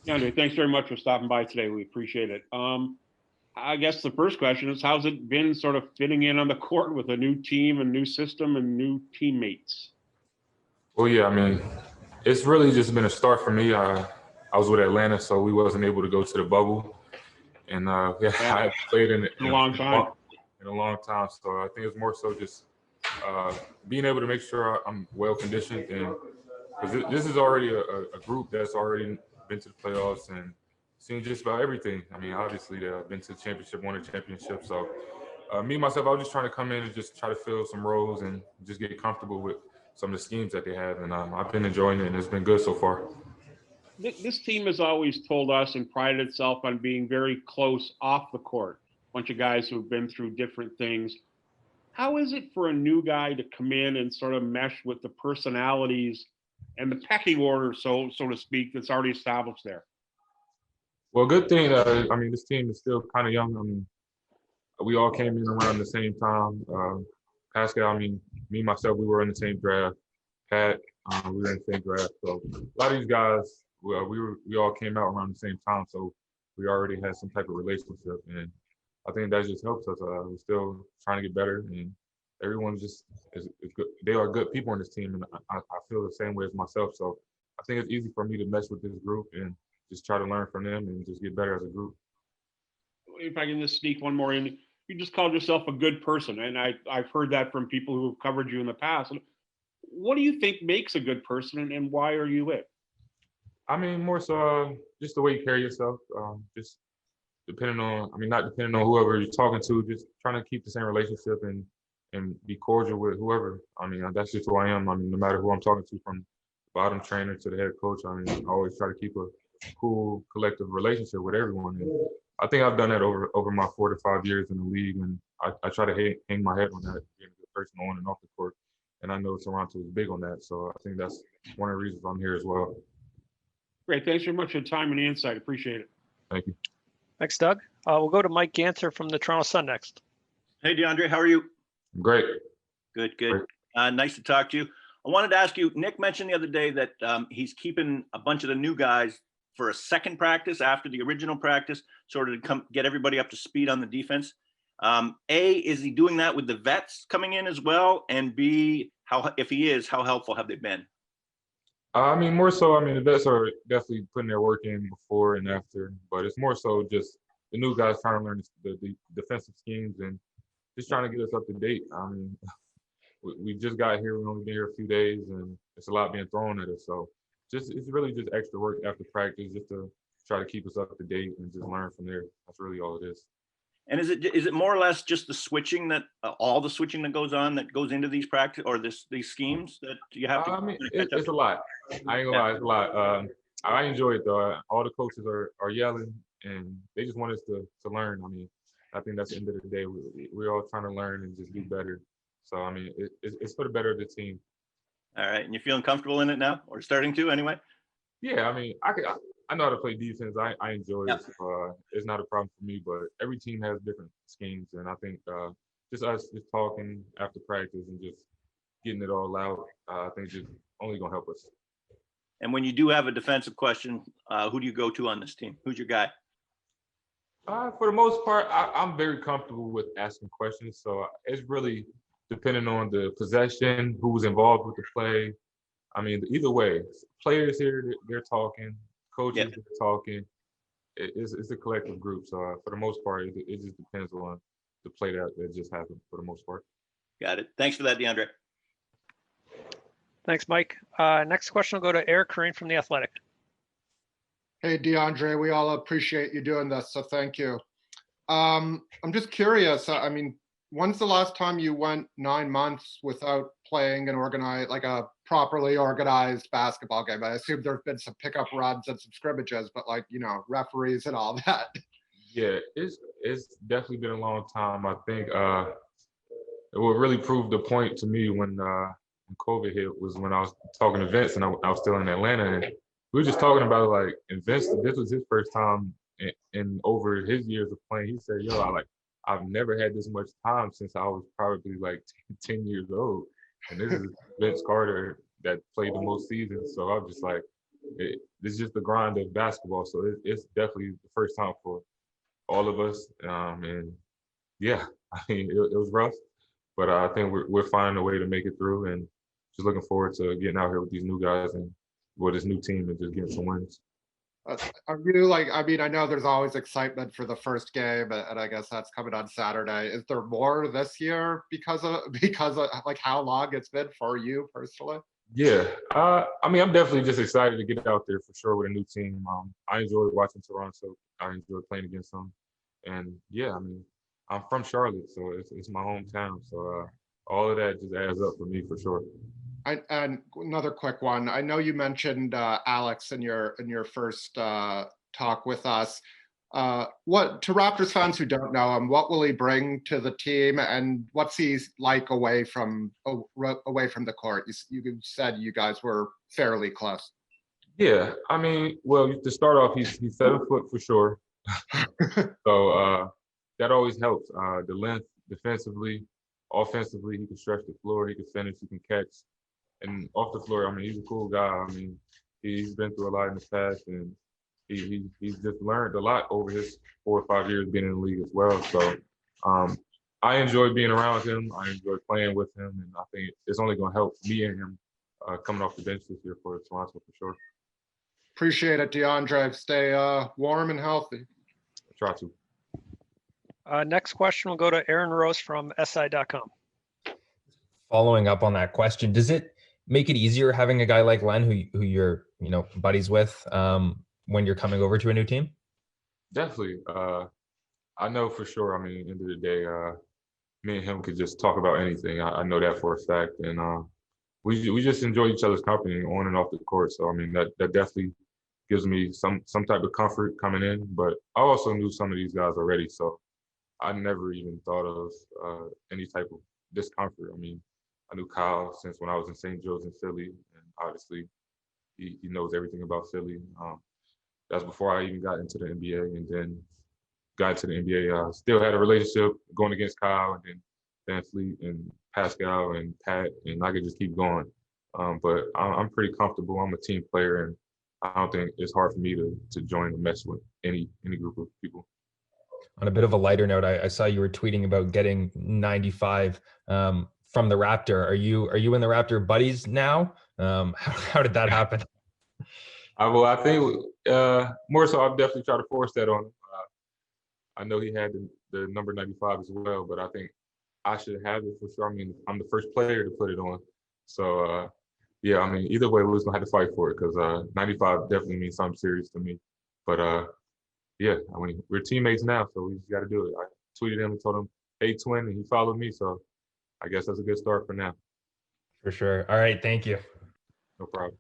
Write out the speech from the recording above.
Deandre, thanks very much for stopping by today. We appreciate it. I guess the first question is, how's it been sort of fitting in on the court with a new team, a new system, and new teammates? Well, yeah, I mean, it's really just been a start for me. I was with Atlanta, so we wasn't able to go to the bubble, and yeah, Yeah, I played in, in a long time. in a long time. So I think it's more so just being able to make sure I'm well conditioned, and because this is already a group that's already been to the playoffs and seen just about everything. I mean, obviously they've been to the championship, won a championship. So me myself, I was just trying to come in and just try to fill some roles and just get comfortable with some of the schemes that they have, and I've been enjoying it, and it's been good so far. This team has always told us and prided itself on being very close off the court. A bunch of guys who've been through different things. How is it for a new guy to come in and sort of mesh with the personalities and the pecking order, so to speak, that's already established there? Well, good thing. I mean, this team is still kind of young. I mean, we all came in around the same time. Pascal, I mean, me myself, we were in the same draft. Pat, we were in the same draft. So a lot of these guys, we all came out around the same time. So we already had some type of relationship, and I think that just helps us. We're still trying to get better, and everyone's just is good. They are good people on this team, and I feel the same way as myself. So I think it's easy for me to mesh with this group and just try to learn from them and just get better as a group. If I can just sneak one more in, you just called yourself a good person, and I've heard that from people who have covered you in the past. What do you think makes a good person, and why are you it? I mean, more so just the way you carry yourself. Just depending on, I mean, not depending on whoever you're talking to, just trying to keep the same relationship and be cordial with whoever. I mean, that's just who I am. I mean, no matter who I'm talking to, from the bottom trainer to the head coach, I mean, I always try to keep a cool, collective relationship with everyone. And I think I've done that over my 4 to 5 years in the league, and I try to hang my head on that, being a good person on and off the court. And I know Toronto is big on that, so I think that's one of the reasons I'm here as well. Great. Thanks very much for the time and the insight. Appreciate it. Thank you. Thanks, Doug. We'll go to Mike Gantzer from the Toronto Sun next. Hey, Deandre, how are you? Great. Good. Nice to talk to you. I wanted to ask you, Nick mentioned the other day that he's keeping a bunch of the new guys for a second practice after the original practice, sort of to get everybody up to speed on the defense. A, is he doing that with the vets coming in as well? And B, if he is, how helpful have they been? I mean, more so, I mean, the vets are definitely putting their work in before and after, but it's more so just the new guys trying to learn the defensive schemes and just trying to get us up to date. I mean, we just got here. We've only been here a few days, and it's a lot being thrown at us. So it's really just extra work after practice just to try to keep us up to date and just learn from there. That's really all it is. And is it more or less just the switching that all the switching that goes into these practice or these schemes that you have to? I mean, it's a lot. I ain't gonna lie, it's a lot. I enjoy it though. All the coaches are yelling, and they just want us to learn. I mean, I think that's the end of the day. We're all trying to learn and just do better. So I mean, it's for the better of the team. All right, and you're feeling comfortable in it now, or starting to anyway? Yeah, I mean, I know how to play defense. I enjoy it. So, it's not a problem for me. But every team has different schemes, and I think just us just talking after practice and just getting it all out, I think just only gonna help us. And when you do have a defensive question, who do you go to on this team? Who's your guy? For the most part, I'm very comfortable with asking questions. So it's really depending on the possession, who's involved with the play. I mean, either way, players here, they're talking, coaches, they're talking. It's a collective group. So for the most part, it just depends on the play that just happened for the most part. Got it. Thanks for that, Deandre. Thanks, Mike. Next question will go to Eric Corrine from The Athletic. Hey, Deandre, we all appreciate you doing this, so thank you. I'm just curious. I mean, when's the last time you went 9 months without playing an organized, like a properly organized basketball game? I assume there's been some pickup runs and some scrimmages, but like, referees and all that. Yeah, it's definitely been a long time. I think it would really prove the point to me when COVID hit was when I was talking to Vince and I was still in Atlanta, and we were just talking about like, and Vince, this was his first time in over his years of playing. He said, "Yo, I've never had this much time since I was probably like 10 years old." And this is Vince Carter that played the most seasons. So I'm just like, This is just the grind of basketball. So it's definitely the first time for all of us. And yeah, I mean, it was rough, but I think we're finding a way to make it through, and just looking forward to getting out here with these new guys and with this new team and just getting some wins. Are you like, I mean, I know there's always excitement for the first game, and I guess that's coming on Saturday. Is there more this year because of like how long it's been for you personally? Yeah, I mean, I'm definitely just excited to get out there for sure with a new team. I enjoyed watching Toronto. I enjoyed playing against them, and yeah, I mean, I'm from Charlotte, so it's my hometown. So all of that just adds up for me for sure. And another quick one. I know you mentioned Alex in your first talk with us. What to Raptors fans who don't know him, what will he bring to the team, and what's he like away from the court? You said you guys were fairly close. Yeah, I mean, well, to start off, he's 7 foot for sure. So that always helps. The length, defensively, offensively, he can stretch the floor, he can finish, he can catch. And off the floor, I mean, he's a cool guy. I mean, he's been through a lot in the past, and he's just learned a lot over his 4 or 5 years being in the league as well. So I enjoy being around him. I enjoy playing with him, and I think it's only going to help me and him coming off the bench this year for Toronto for sure. Appreciate it, Deandre. Stay warm and healthy. I try to. Next question will go to Aaron Rose from SI.com. Following up on that question, does it make it easier having a guy like Len who you're buddies with when you're coming over to a new team? Definitely. I know for sure. I mean, end of the day, me and him could just talk about anything. I know that for a fact, and we just enjoy each other's company on and off the court. So I mean, that definitely gives me some type of comfort coming in. But I also knew some of these guys already, so I never even thought of any type of discomfort. I mean, I knew Kyle since when I was in St. Joe's in Philly, and obviously he knows everything about Philly. That's before I even got into the NBA, and then got into the NBA. Still had a relationship going against Kyle, and then Van Fleet and Pascal and Pat, and I could just keep going. But I'm pretty comfortable. I'm a team player, and I don't think it's hard for me to join and mess with any group of people. On a bit of a lighter note, I saw you were tweeting about getting 95 from the Raptor. Are you in the Raptor buddies now? How did that happen? I think more so I'll definitely try to force that on him. I know he had the number 95 as well, but I think I should have it for sure. I mean, I'm the first player to put it on. So, yeah, I mean, either way, we was going to have to fight for it because 95 definitely means something serious to me. But, yeah, I mean, we're teammates now, so we just got to do it. I tweeted him and told him, hey, twin, and he followed me. So I guess that's a good start for now. For sure. All right. Thank you. No problem.